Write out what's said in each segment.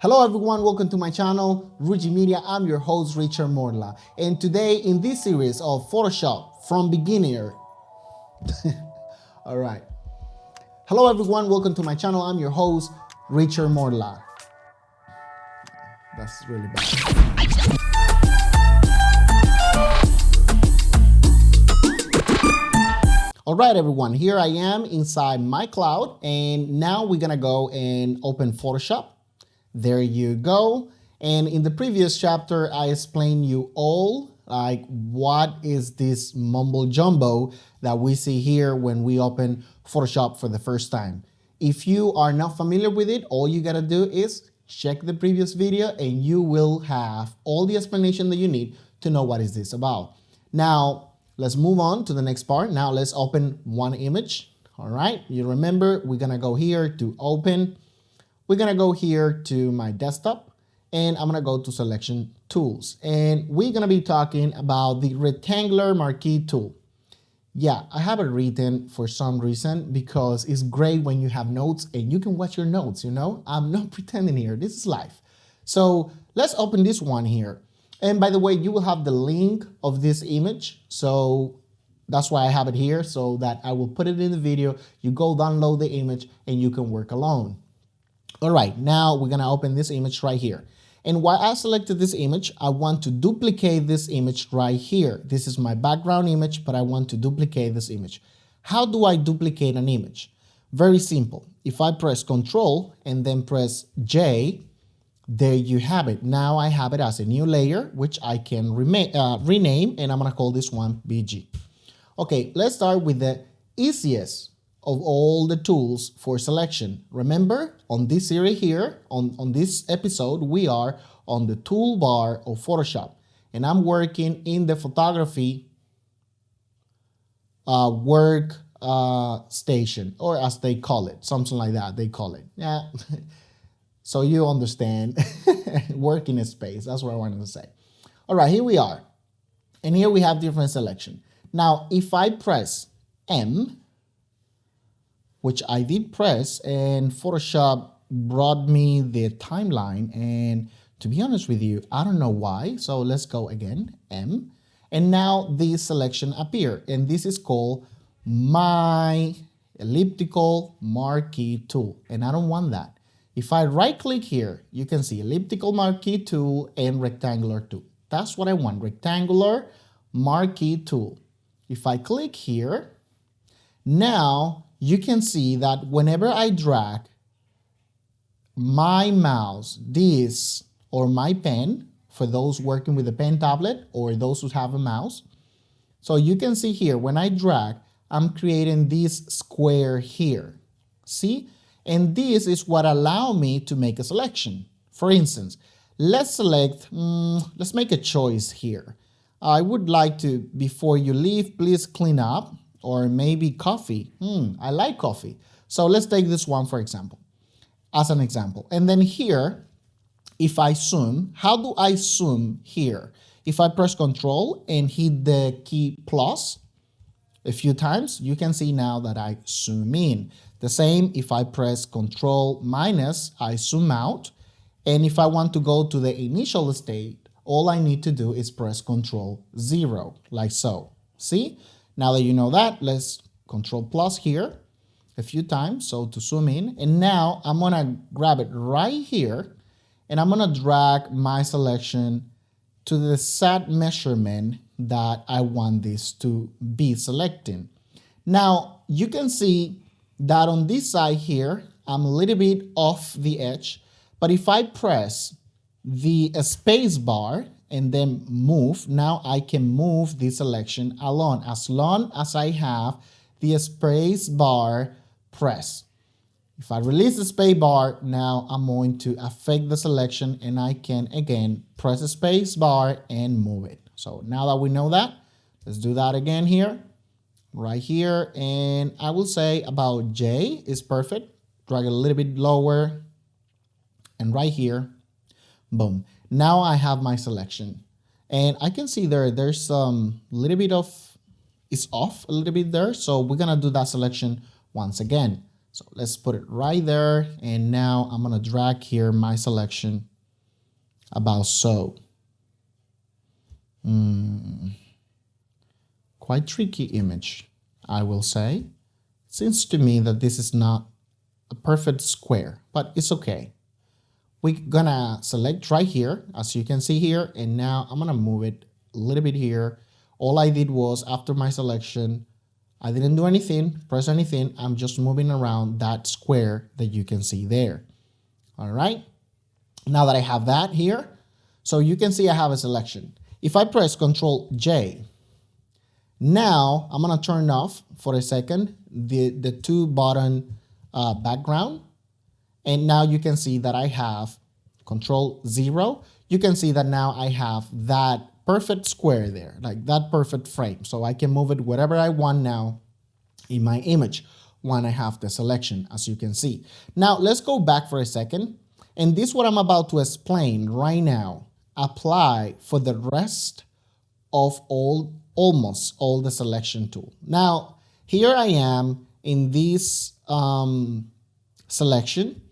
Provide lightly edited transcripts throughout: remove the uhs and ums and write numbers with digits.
Hello everyone, welcome to my channel, Ruji Media. I'm your host, Richard Morla. And today in this series of Photoshop from beginner. All right. Hello everyone, welcome to my channel. I'm your host, Richard Morla. That's really bad. All right, everyone, here I am inside my cloud, and now we're gonna go and open Photoshop. There you go. And in the previous chapter, I explained you all like what is this mumbo jumbo that we see here when we open Photoshop for the first time. If you are not familiar with it, all you gotta do is check the previous video and you will have all the explanation that you need to know what is this about. Now, let's move on to the next part. Now let's open one image. All right, you remember we're gonna go here to open. We're gonna go here to my desktop and I'm gonna go to selection tools. And we're gonna be talking about the rectangular marquee tool. Yeah, I have it written for some reason because it's great when you have notes and you can watch your notes, you know? I'm not pretending here, this is live. So let's open this one here. And by the way, you will have the link of this image. So that's why I have it here so that I will put it in the video. You go download the image and you can work alone. All right, now we're gonna open this image right here. And while I selected this image, I want to duplicate this image right here. This is my background image, but I want to duplicate this image. How do I duplicate an image? Very simple. If I press Control and then press J, there you have it. Now I have it as a new layer, which I can rename, and I'm gonna call this one BG. Okay, let's start with the easiest of all the tools for selection. Remember, on this series here, on this episode, we are on the toolbar of Photoshop, and I'm working in the photography work station, or as they call it, something like that, they call it. Yeah, so you understand, working space, that's what I wanted to say. All right, here we are, and here we have different selection. Now, if I press M, which I did press, and Photoshop brought me the timeline, and to be honest with you, I don't know why, so let's go again, M, and now this selection appear, and this is called my elliptical marquee tool, and I don't want that. If I right click here, you can see elliptical marquee tool and rectangular tool. That's what I want, rectangular marquee tool. If I click here, now you can see that whenever I drag my mouse, this, or my pen, for those working with a pen tablet or those who have a mouse, so you can see here, when I drag, I'm creating this square here. See? And this is what allows me to make a selection. For instance, let's select, let's make a choice here. I would like to, before you leave, please clean up. Or maybe coffee. I like coffee. So let's take this one, for example, as an example. And then here, if I zoom, how do I zoom here? If I press Control and hit the key plus a few times, you can see now that I zoom in. The same if I press Control minus, I zoom out. And if I want to go to the initial state, all I need to do is press Control 0, like so. See? Now that you know that, let's Control plus here a few times, so to zoom in. And now I'm gonna grab it right here, and I'm gonna drag my selection to the set measurement that I want this to be selecting. Now, you can see that on this side here, I'm a little bit off the edge, but if I press the space bar and then move, now I can move this selection along as long as I have the space bar pressed. If I release the space bar, now I'm going to affect the selection and I can again press the space bar and move it. So now that we know that, let's do that again here, right here. And I will say about J is perfect. Drag it a little bit lower and right here, boom. Now I have my selection, and I can see there's some little bit of, it's off a little bit there. So we're gonna do that selection once again. So let's put it right there. And now I'm going to drag here my selection about so. Quite tricky image, I will say. It seems to me that this is not a perfect square, but it's okay. We're gonna select right here, as you can see here, and now I'm gonna move it a little bit here. All I did was, after my selection, I didn't do anything, press anything. I'm just moving around that square that you can see there. All right. Now that I have that here, so you can see I have a selection. If I press Control J, now I'm gonna turn off for a second the two button background. And now you can see that I have Control 0. You can see that now I have that perfect square there, like that perfect frame. So I can move it wherever I want now in my image when I have the selection, as you can see. Now let's go back for a second. And this is what I'm about to explain right now. Apply for the rest of almost all the selection tool. Now, here I am in this selection.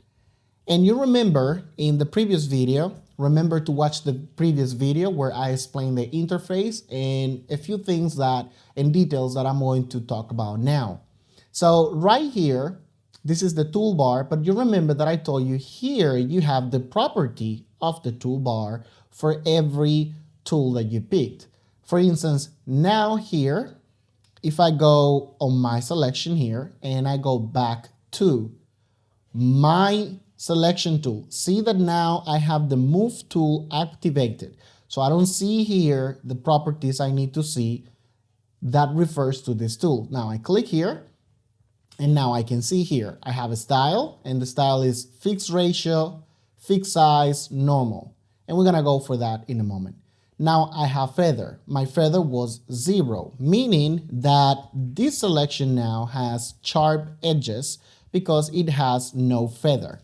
And you remember in the previous video, remember to watch the previous video where I explained the interface and a few things and details that I'm going to talk about now. So right here, this is the toolbar, but you remember that I told you here you have the property of the toolbar for every tool that you picked. For instance, now here, if I go on my selection here and I go back to my selection tool, see that now I have the move tool activated. So I don't see here the properties I need to see that refers to this tool. Now I click here and now I can see here I have a style, and the style is fixed ratio, fixed size, normal. And we're gonna go for that in a moment. Now I have feather. My feather was 0, meaning that this selection now has sharp edges because it has no feather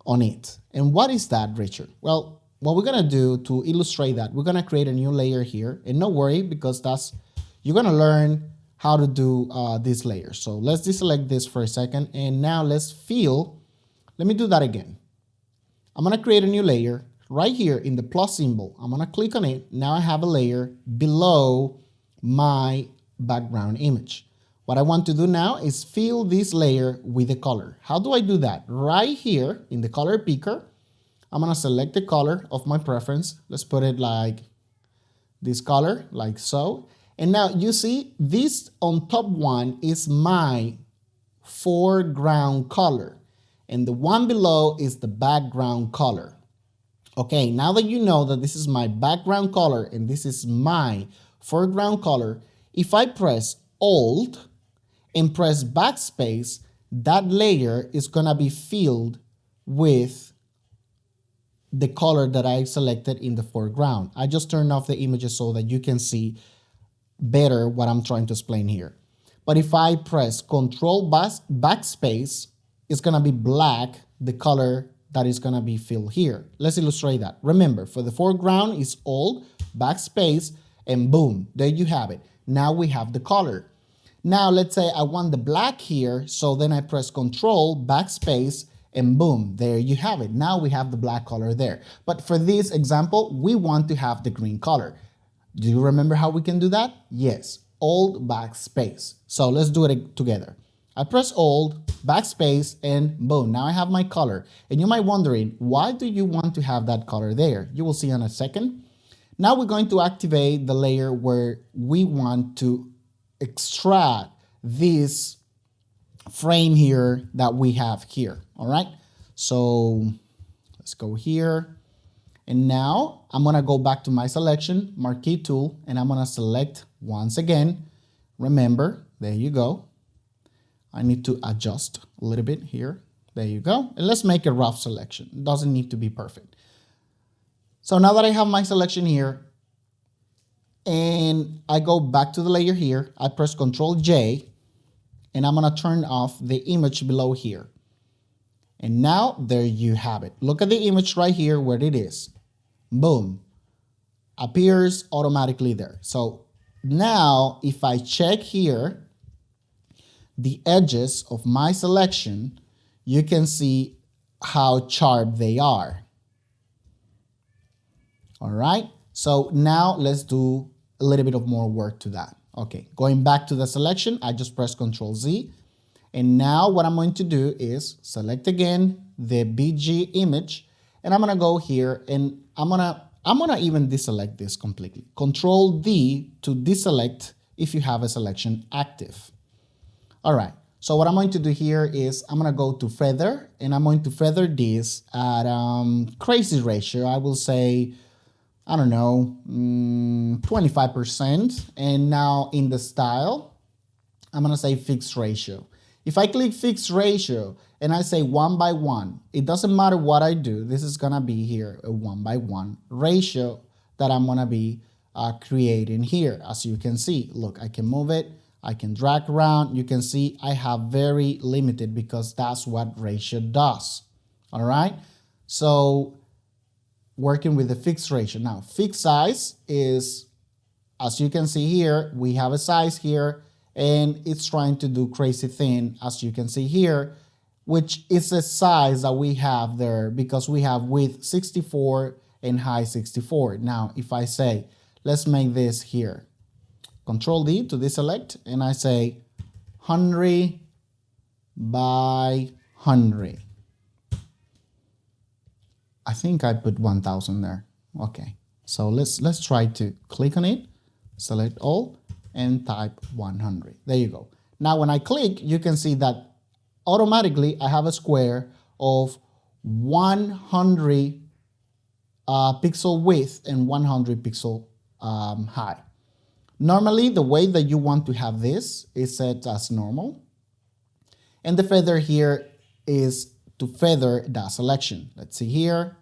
on it. And what is that, Richard? Well, what we're gonna do to illustrate that, we're gonna create a new layer here, and don't worry, because you're gonna learn how to do this layer. So let's deselect this for a second, and now let's let me do that again. I'm gonna create a new layer right here in the plus symbol. I'm gonna click on it. Now I have a layer below my background image. What I want to do now is fill this layer with a color. How do I do that? Right here in the color picker, I'm gonna select the color of my preference. Let's put it like this color, like so. And now you see this on top one is my foreground color, and the one below is the background color. Okay, now that you know that this is my background color and this is my foreground color, if I press Alt and press backspace, that layer is gonna be filled with the color that I selected in the foreground. I just turned off the images so that you can see better what I'm trying to explain here. But if I press Control backspace, it's gonna be black, the color that is gonna be filled here. Let's illustrate that. Remember, for the foreground is Alt, backspace, and boom, there you have it. Now we have the color. Now let's say I want the black here, so then I press Control, backspace, and boom, there you have it. Now we have the black color there. But for this example, we want to have the green color. Do you remember how we can do that? Yes, Alt, backspace. So let's do it together. I press Alt, backspace, and boom, now I have my color. And you might be wondering, why do you want to have that color there? You will see in a second. Now we're going to activate the layer where we want to extract this frame here that we have here. All right, so let's go here. And now I'm gonna go back to my selection, Marquee tool, and I'm gonna select once again. Remember, there you go. I need to adjust a little bit here. There you go. And let's make a rough selection. It doesn't need to be perfect. So now that I have my selection here, and I go back to the layer here, I press Control J, and I'm gonna turn off the image below here. And now there you have it. Look at the image right here where it is. Boom, appears automatically there. So now if I check here, the edges of my selection, you can see how sharp they are. All right, so now let's do a little bit of more work to that. Okay, going back to the selection, I just press Ctrl Z. And now what I'm going to do is select again the BG image, and I'm gonna go here and I'm gonna even deselect this completely. Ctrl D to deselect if you have a selection active. All right, so what I'm going to do here is I'm gonna go to feather, and I'm going to feather this at crazy ratio. I will say, I don't know, 25%. And now in the style, I'm gonna say fixed ratio. If I click fixed ratio and I say 1:1, it doesn't matter what I do. This is gonna be here a 1:1 ratio that I'm gonna be creating here. As you can see, look, I can move it, I can drag around. You can see I have very limited because that's what ratio does. All right, so working with the fixed ratio. Now, fixed size is, as you can see here, we have a size here, and it's trying to do crazy thing, as you can see here, which is a size that we have there because we have width 64 and height 64. Now, if I say, let's make this here, Control D to deselect, and I say 100 by 100. I think I put 1000 there. Okay, so let's try to click on it, select all, and type 100. There you go. Now when I click, you can see that automatically I have a square of 100 pixel width and 100 pixel high. Normally, the way that you want to have this is set as normal. And the feather here is to feather that selection. Let's see here.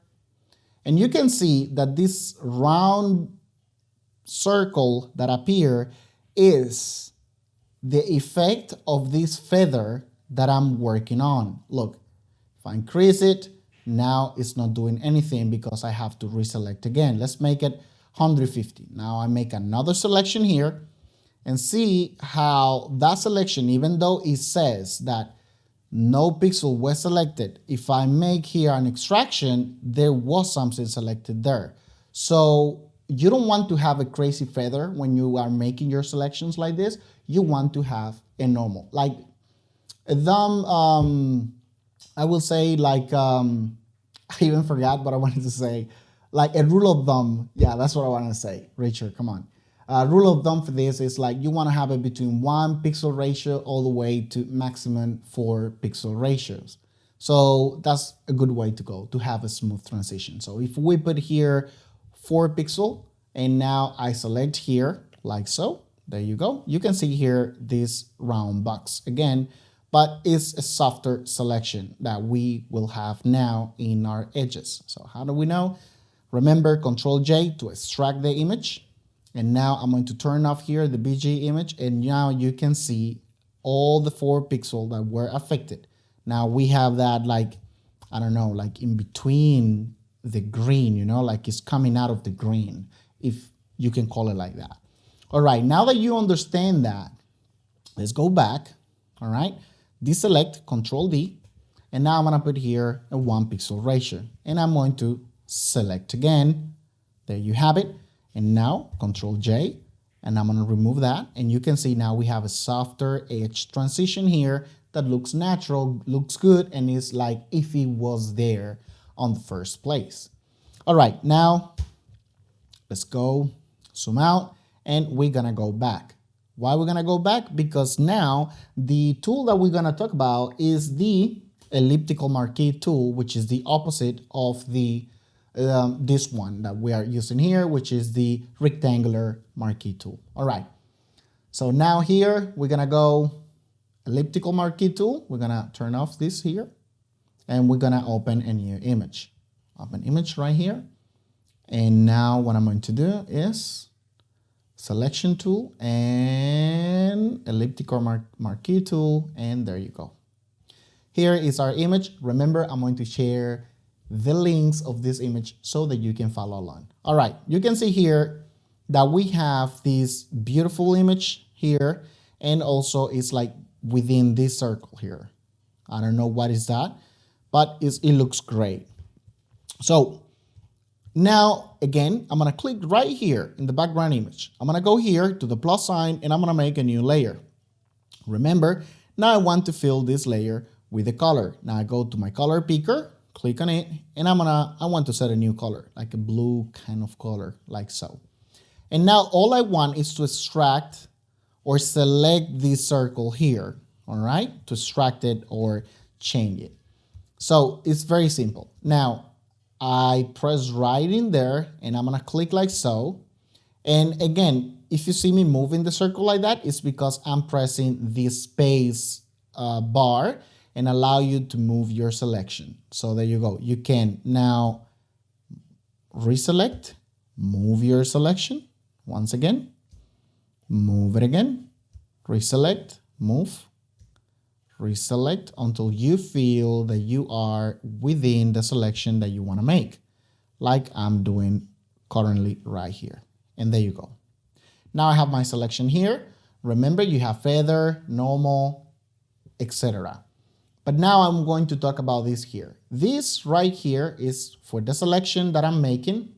And you can see that this round circle that appear is the effect of this feather that I'm working on. Look, if I increase it, now it's not doing anything because I have to reselect again. Let's make it 150. Now I make another selection here and see how that selection, even though it says that no pixel was selected, if I make here an extraction, there was something selected there. So you don't want to have a crazy feather when you are making your selections like this. You want to have a normal, like a thumb, I will say like, I even forgot what I wanted to say, like a rule of thumb. Yeah, that's what I want to say. Richard, come on. Rule of thumb for this is like you want to have it between 1 pixel ratio all the way to maximum 4 pixel ratios. So that's a good way to go to have a smooth transition. So if we put here 4 pixel and now I select here like so, there you go. You can see here this round box again, but it's a softer selection that we will have now in our edges. So how do we know? Remember, Control J to extract the image. And now I'm going to turn off here the BG image, and now you can see all the 4 pixels that were affected. Now we have that like, I don't know, like in between the green, you know, like it's coming out of the green, if you can call it like that. All right, now that you understand that, let's go back, all right? Deselect, Control D, and now I'm gonna put here a 1 pixel ratio, and I'm going to select again. There you have it. And now Control J, and I'm gonna remove that. And you can see now we have a softer edge transition here that looks natural, looks good, and is like if it was there on the first place. All right, now let's go zoom out, and we're gonna go back. Why we're gonna go back? Because now the tool that we're gonna talk about is the elliptical marquee tool, which is the opposite of the this one that we are using here, which is the rectangular marquee tool. All right, so now here we're gonna go elliptical marquee tool. We're gonna turn off this here, and we're gonna open a new image. Open image right here. And now what I'm going to do is selection tool and elliptical marquee tool, and there you go. Here is our image. Remember, I'm going to share the links of this image so that you can follow along. All right, you can see here that we have this beautiful image here, and also it's like within this circle here. I don't know what is that, but it looks great. So now, again, I'm going to click right here in the background image. I'm going to go here to the plus sign and I'm going to make a new layer. Remember, now I want to fill this layer with a color. Now I go to my color picker, click on it, and I want to set a new color, like a blue kind of color, like so. And now all I want is to extract or select this circle here, all right, to extract it or change it. So it's very simple. Now I press right in there and I'm gonna click like so. And again, if you see me moving the circle like that, it's because I'm pressing the space bar and allow you to move your selection. So there you go. You can now reselect, move your selection once again, move it again, reselect, move, reselect until you feel that you are within the selection that you want to make, like I'm doing currently right here. And there you go. Now I have my selection here. Remember, you have feather, normal, etc. But now I'm going to talk about this here. This right here is for the selection that I'm making.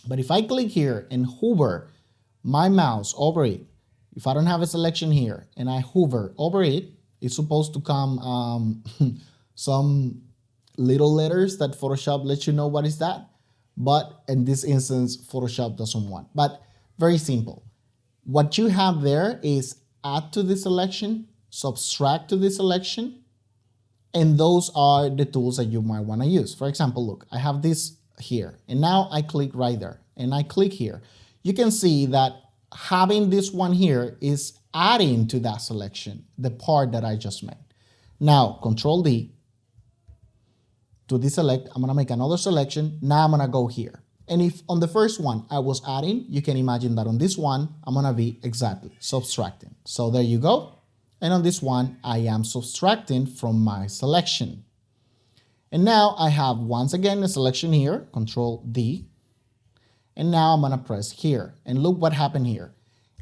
But if I click here and hover my mouse over it, if I don't have a selection here and I hover over it, it's supposed to come some little letters that Photoshop lets you know what is that. But in this instance, Photoshop doesn't want. But very simple. What you have there is add to the selection, subtract to the selection, and those are the tools that you might want to use. For example, look, I have this here, and now I click right there, and I click here. You can see that having this one here is adding to that selection, the part that I just made. Now, Control D to deselect, I'm gonna make another selection. Now I'm gonna go here. And if on the first one I was adding, you can imagine that on this one, I'm gonna be exactly subtracting. So there you go. And on this one, I am subtracting from my selection. And now I have once again a selection here, Control D. And now I'm gonna press here and look what happened here.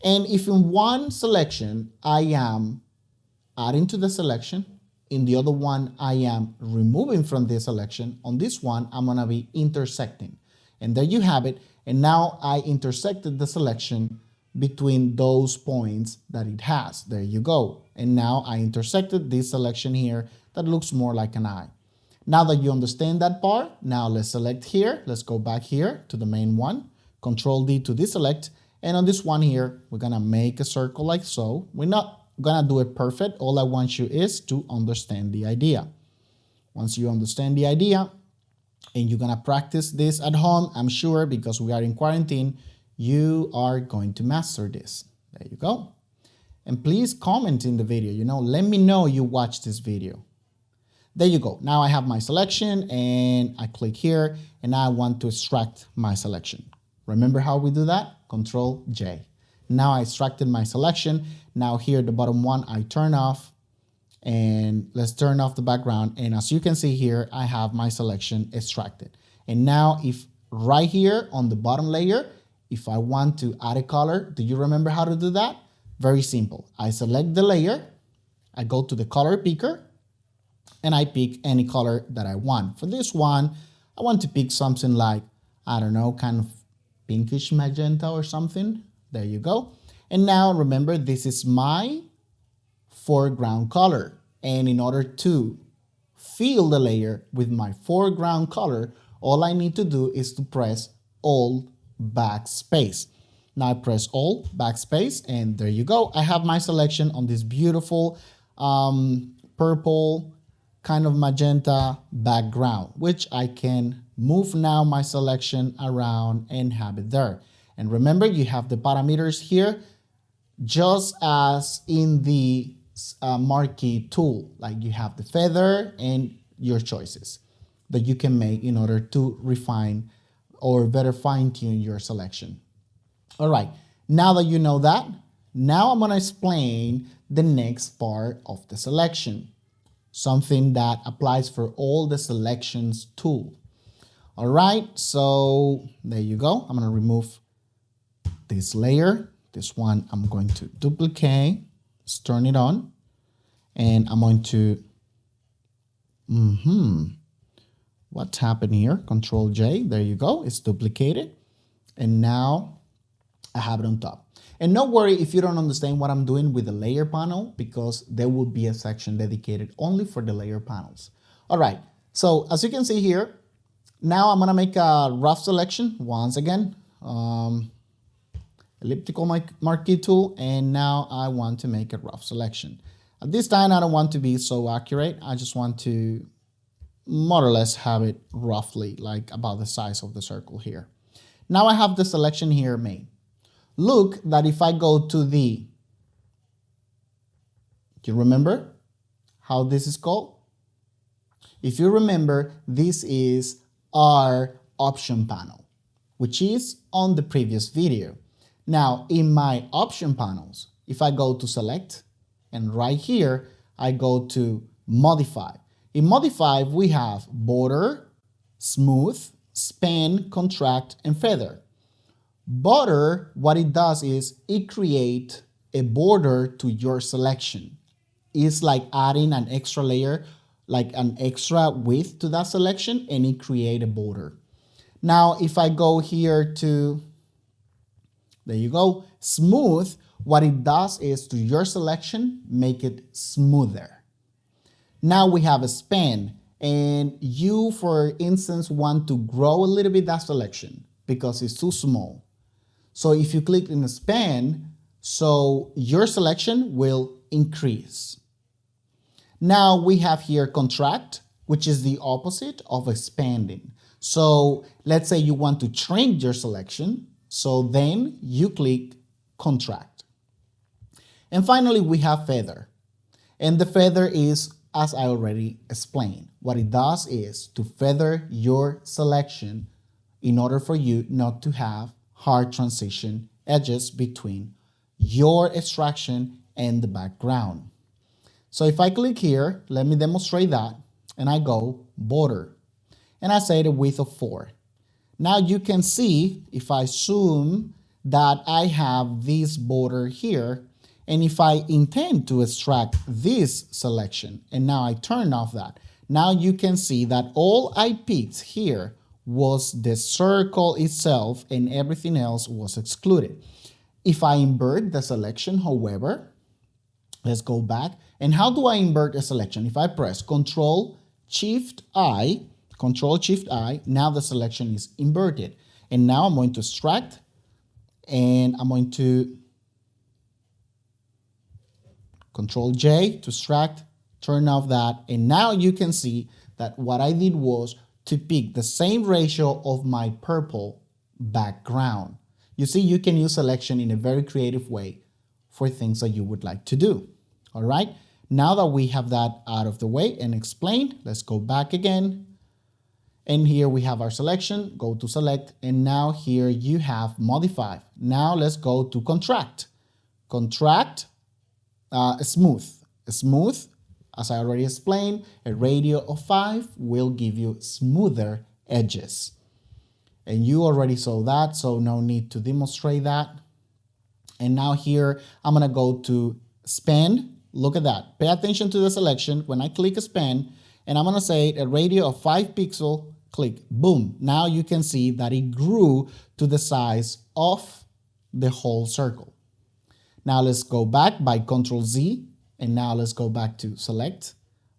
And if in one selection, I am adding to the selection, in the other one, I am removing from the selection, on this one, I'm gonna be intersecting. And there you have it. And now I intersected the selection between those points that it has. There you go. And now I intersected this selection here that looks more like an eye. Now that you understand that part, now let's select here. Let's go back here to the main one. Control D to deselect. And on this one here, we're gonna make a circle like so. We're not gonna do it perfect. All I want you is to understand the idea. Once you understand the idea, and you're gonna practice this at home, I'm sure, because we are in quarantine, you are going to master this. There you go. And please comment in the video, let me know you watched this video. There you go. Now I have my selection and I click here and I want to extract my selection. Remember how we do that? Control J. Now I extracted my selection. Now here, the bottom one, I turn off. And let's turn off the background. And as you can see here, I have my selection extracted. And now if right here on the bottom layer, if I want to add a color, do you remember how to do that? Very simple. I select the layer, I go to the color picker, and I pick any color that I want. For this one, I want to pick something like, I don't know, kind of pinkish magenta or something. There you go. And now remember, this is my foreground color. And in order to fill the layer with my foreground color, all I need to do is to press Alt backspace. Now I press Alt backspace and there you go. I have my selection on this beautiful purple kind of magenta background, which I can move now my selection around and have it there. And remember, you have the parameters here, just as in the Marquee tool, like you have the feather and your choices that you can make in order to refine or better fine-tune your selection. All right, now that you know that, now I'm gonna explain the next part of the selection, something that applies for all the selections tool. All right, so there you go. I'm gonna remove this layer. This one I'm going to duplicate, let's turn it on. And I'm going to, what's happened here? Control J, there you go, it's duplicated. And now I have it on top. And don't worry if you don't understand what I'm doing with the layer panel, because there will be a section dedicated only for the layer panels. All right, so as you can see here, now I'm gonna make a rough selection once again. Elliptical marquee tool, and now I want to make a rough selection. At this time, I don't want to be so accurate. I just want to more or less have it roughly like about the size of the circle here. Now I have the selection here made. Look that if I go to do you remember how this is called? If you remember, this is our option panel, which is on the previous video. Now, in my option panels, if I go to select, and right here, I go to modify. In modify, we have border, smooth, span, contract, and feather. Border, what it does is it creates a border to your selection. It's like adding an extra layer, like an extra width to that selection, and it creates a border. Now, if I go here to, there you go, smooth, what it does is to your selection, make it smoother. Now we have a span, and you, for instance, want to grow a little bit that selection because it's too small. So if you click in the span, so your selection will increase. Now we have here contract, which is the opposite of expanding. So let's say you want to shrink your selection, so then you click contract. And finally, we have feather. And the feather is, as I already explained, what it does is to feather your selection in order for you not to have hard transition edges between your extraction and the background. So if I click here, let me demonstrate that, and I go border, and I say the width of 4. Now you can see, if I zoom, that I have this border here, and if I intend to extract this selection, and now I turn off that, now you can see that all I picked here was the circle itself and everything else was excluded. If I invert the selection, however, let's go back. And how do I invert a selection? If I press Control-Shift-I, now the selection is inverted. And now I'm going to extract, and I'm going to Control-J to extract, turn off that, and now you can see that what I did was to pick the same ratio of my purple background. You see, you can use selection in a very creative way for things that you would like to do. All right, now that we have that out of the way and explained, let's go back again. And here we have our selection, go to select, and now here you have modify. Now let's go to contract. Contract, smooth. Smooth, as I already explained, a radius of 5 will give you smoother edges. And you already saw that, so no need to demonstrate that. And now here, I'm gonna go to span. Look at that. Pay attention to the selection. When I click span, and I'm gonna say a radius of 5 pixels, click, boom. Now you can see that it grew to the size of the whole circle. Now let's go back by Control Z, and now let's go back to select,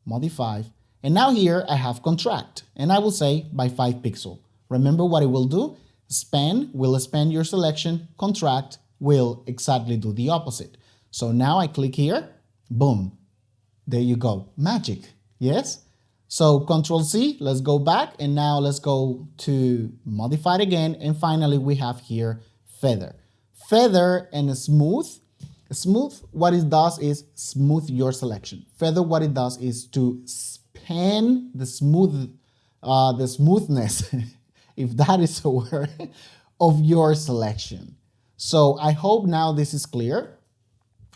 modify, and now here I have contract, and I will say by 5 pixels. Remember what it will do? Span will expand your selection, contract will exactly do the opposite. So now I click here, boom, there you go, magic, yes? So Control C, let's go back, and now let's go to modify it again, and finally we have here feather. Feather and smooth. Smooth, what it does is smooth your selection. Feather, what it does is to span the smoothness, if that is a word, of your selection. So I hope now this is clear.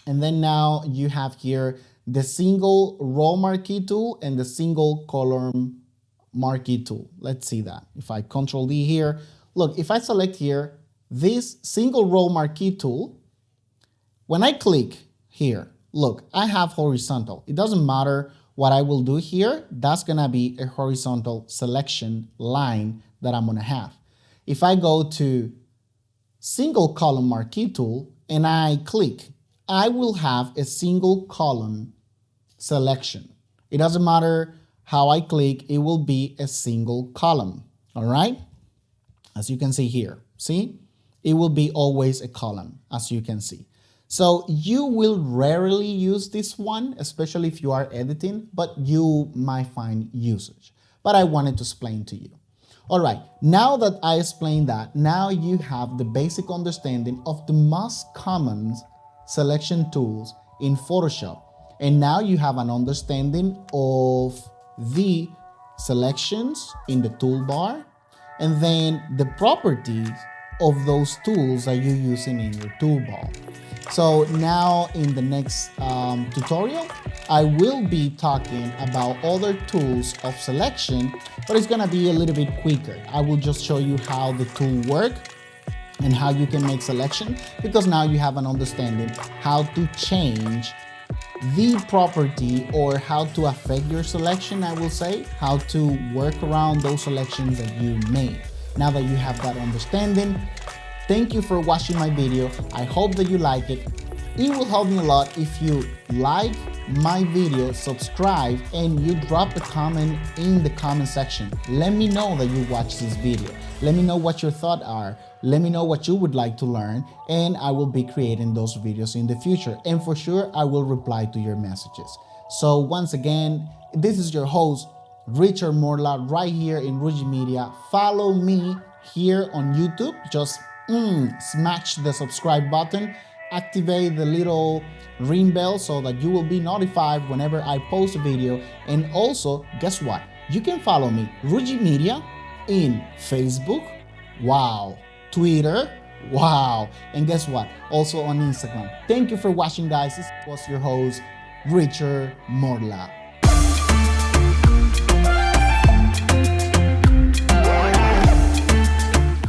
And then now you have here the single row marquee tool and the single column marquee tool. Let's see that. If I Control D here, look, if I select here this single row marquee tool, when I click here, look, I have horizontal. It doesn't matter what I will do here. That's gonna be a horizontal selection line that I'm gonna have. If I go to single column marquee tool and I click, I will have a single column selection. It doesn't matter how I click, it will be a single column, all right? As you can see here, see? It will be always a column, as you can see. So you will rarely use this one, especially if you are editing, but you might find usage. But I wanted to explain to you. All right, now that I explained that, now you have the basic understanding of the most common selection tools in Photoshop. And now you have an understanding of the selections in the toolbar and then the properties of those tools that you're using in your toolbar. So now in the next tutorial, I will be talking about other tools of selection, but it's gonna be a little bit quicker. I will just show you how the tool works and how you can make selection, because now you have an understanding how to change the property or how to affect your selection, I will say, how to work around those selections that you made. Now that you have that understanding, thank you for watching my video. I hope that you like it. It will help me a lot if you like my video, subscribe, and you drop a comment in the comment section. Let me know that you watched this video. Let me know what your thoughts are. Let me know what you would like to learn, and I will be creating those videos in the future. And for sure, I will reply to your messages. So once again, this is your host, Richard Morla, right here in Ruji Media. Follow me here on YouTube. Just smash the subscribe button, activate the little ring bell so that you will be notified whenever I post a video. And also, guess what? You can follow me, Ruji Media, in Facebook, wow, Twitter, wow, and guess what? Also on Instagram. Thank you for watching, guys. This was your host, Richard Morla.